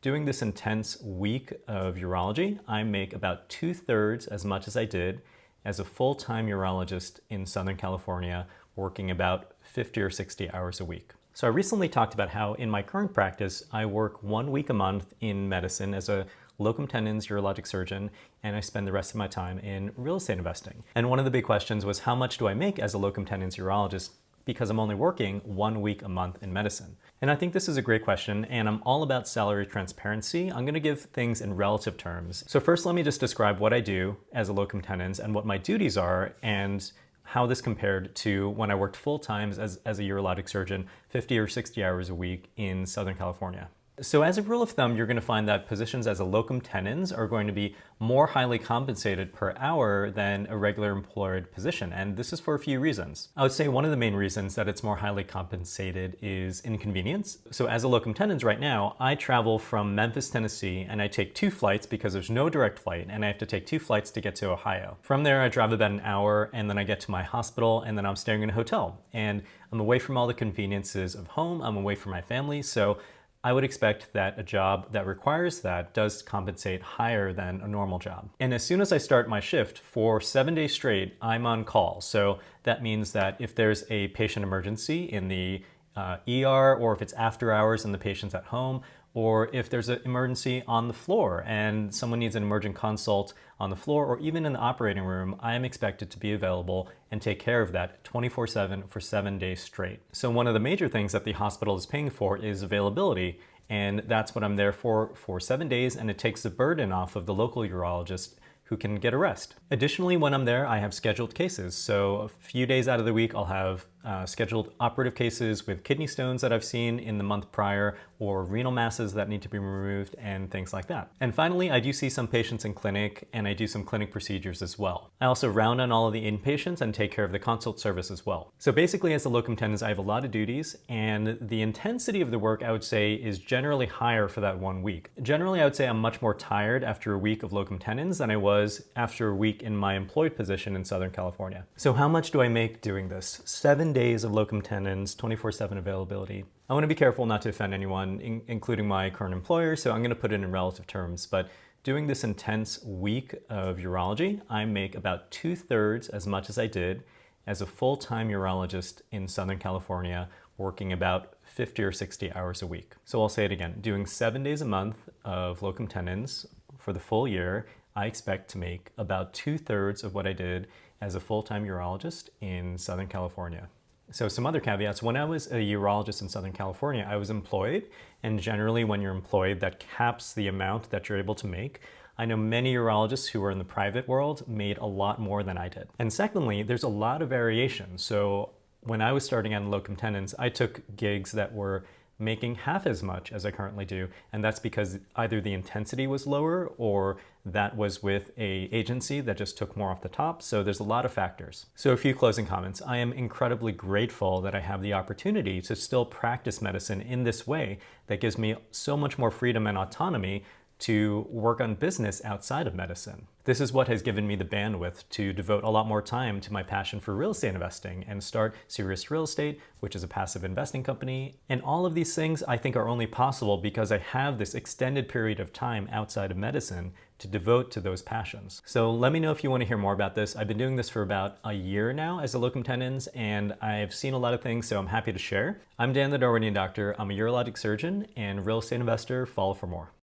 Doing this intense week of urology, I make about 2/3 as much as I did as a full-time urologist in Southern California, working about 50 or 60 hours a week. So I recently talked about how in my current practice, I work 1 week a month in medicine as a locum tenens urologic surgeon, and I spend the rest of my time in real estate investing. And one of the big questions was, how much do I make as a locum tenens urologist, because I'm only working 1 week a month in medicine? And I think this is a great question, and I'm all about salary transparency. I'm gonna give things in relative terms. So first, let me just describe what I do as a locum tenens and what my duties are, and how this compared to when I worked full-time as a urologic surgeon, 50 or 60 hours a week in Southern California. So as a rule of thumb, you're going to find that positions as a locum tenens are going to be more highly compensated per hour than a regular employed position. And this is for a few reasons. I would say one of the main reasons that it's more highly compensated is inconvenience. So as a locum tenens right now, I travel from Memphis, Tennessee, and I take 2 flights because there's no direct flight, and I have to take 2 flights to get to Ohio. From there, I drive about an hour, and then I get to my hospital, and then I'm staying in a hotel. And I'm away from all the conveniences of home. I'm away from my family. So I would expect that a job that requires that does compensate higher than a normal job. And as soon as I start my shift, for 7 days straight, I'm on call. So that means that if there's a patient emergency in the ER, or if it's after hours and the patient's at home, or if there's an emergency on the floor and someone needs an emergent consult on the floor, or even in the operating room, I am expected to be available and take care of that 24/7 for 7 days straight. So one of the major things that the hospital is paying for is availability, and that's what I'm there for 7 days, and it takes the burden off of the local urologist who can get a rest. Additionally, when I'm there, I have scheduled cases. So a few days out of the week, I'll have scheduled operative cases with kidney stones that I've seen in the month prior, or renal masses that need to be removed, and things like that. And finally, I do see some patients in clinic, and I do some clinic procedures as well. I also round on all of the inpatients and take care of the consult service as well. So basically, as a locum tenens, I have a lot of duties, and the intensity of the work, I would say, is generally higher for that 1 week. Generally, I would say I'm much more tired after a week of locum tenens than I was after a week in my employed position in Southern California. So how much do I make doing this? 7 days of locum tenens, 24/7 availability. I want to be careful not to offend anyone, including my current employer, so I'm going to put it in relative terms. But doing this intense week of urology, I make about 2/3 as much as I did as a full-time urologist in Southern California, working about 50 or 60 hours a week. So I'll say it again, doing 7 days a month of locum tenens for the full year, I expect to make about 2/3 of what I did as a full-time urologist in Southern California. So some other caveats. When I was a urologist in Southern California, I was employed, and generally when you're employed, that caps the amount that you're able to make. I know many urologists who are in the private world made a lot more than I did. And secondly, there's a lot of variation. So when I was starting out in locum tenens, I took gigs that were making half as much as I currently do, and that's because either the intensity was lower or that was with a agency that just took more off the top. So there's a lot of factors. So a few closing comments. I am incredibly grateful that I have the opportunity to still practice medicine in this way that gives me so much more freedom and autonomy to work on business outside of medicine. This is what has given me the bandwidth to devote a lot more time to my passion for real estate investing and start Serious Real Estate, which is a passive investing company. And all of these things I think are only possible because I have this extended period of time outside of medicine to devote to those passions. So let me know if you want to hear more about this. I've been doing this for about a year now as a locum tenens, and I've seen a lot of things, so I'm happy to share. I'm Dan the Darwinian Doctor. I'm a urologic surgeon and real estate investor. Follow for more.